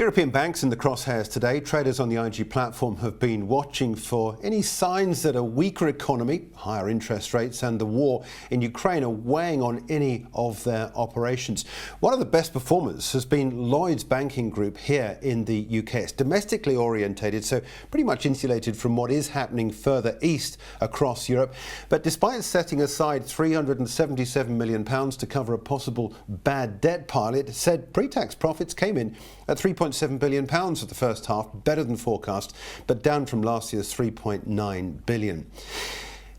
European banks in the crosshairs today. Traders on the IG platform have been watching for any signs that a weaker economy, higher interest rates and the war in Ukraine are weighing on any of their operations. One of the best performers has been Lloyds Banking Group here in the UK. It's domestically orientated, so pretty much insulated from what is happening further east across Europe. But despite setting aside £377 million to cover a possible bad debt pile, it said pre-tax profits came in at £3.7 billion for the first half, better than forecast, but down from last year's £3.9 billion.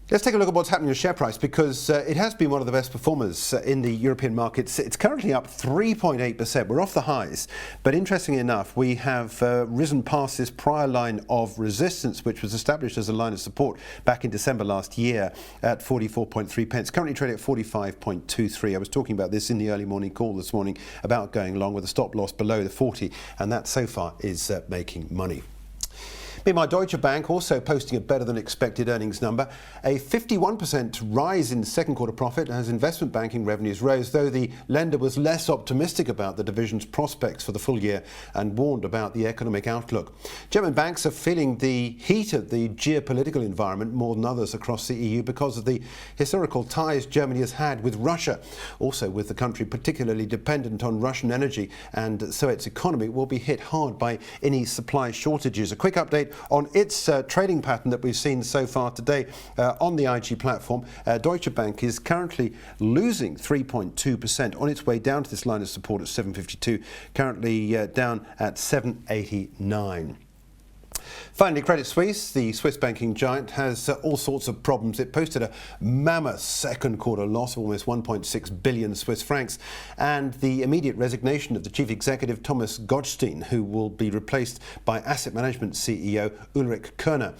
Let's take a look at what's happening in the share price, because it has been one of the best performers in the European markets. It's currently up 3.8%. We're off the highs, but interestingly enough, we have risen past this prior line of resistance, which was established as a line of support back in December last year at 44.3 pence. Currently trading at 45.23. I was talking about this in the early morning call this morning about going long with a stop loss below the 40, and that so far is making money. Meanwhile, Deutsche Bank also posting a better than expected earnings number, a 51% rise in second quarter profit as investment banking revenues rose, though the lender was less optimistic about the division's prospects for the full year and warned about the economic outlook. German banks are feeling the heat of the geopolitical environment more than others across the EU because of the historical ties Germany has had with Russia, also with the country particularly dependent on Russian energy, and so its economy will be hit hard by any supply shortages. A quick update on its trading pattern that we've seen so far today on the IG platform. Deutsche Bank is currently losing 3.2% on its way down to this line of support at 752, currently down at 789. Finally, Credit Suisse, the Swiss banking giant, has all sorts of problems. It posted a mammoth second quarter loss of almost 1.6 billion Swiss francs, and the immediate resignation of the chief executive Thomas Gottstein, who will be replaced by asset management CEO Ulrich Körner.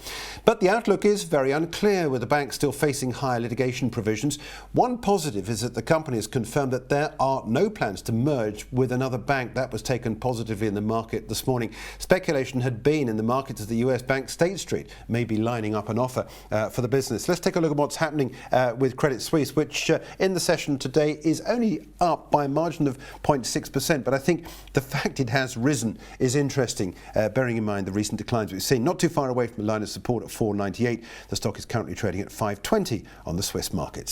But the outlook is very unclear, with the bank still facing higher litigation provisions. One positive is that the company has confirmed that there are no plans to merge with another bank. That was taken positively in the market this morning. Speculation had been in the market as the US bank State Street may be lining up an offer for the business. Let's take a look at what's happening with Credit Suisse, which in the session today is only up by a margin of 0.6%. But I think the fact it has risen is interesting, bearing in mind the recent declines we've seen. Not too far away from the line of support at 498. The stock is currently trading at 520 on the Swiss markets.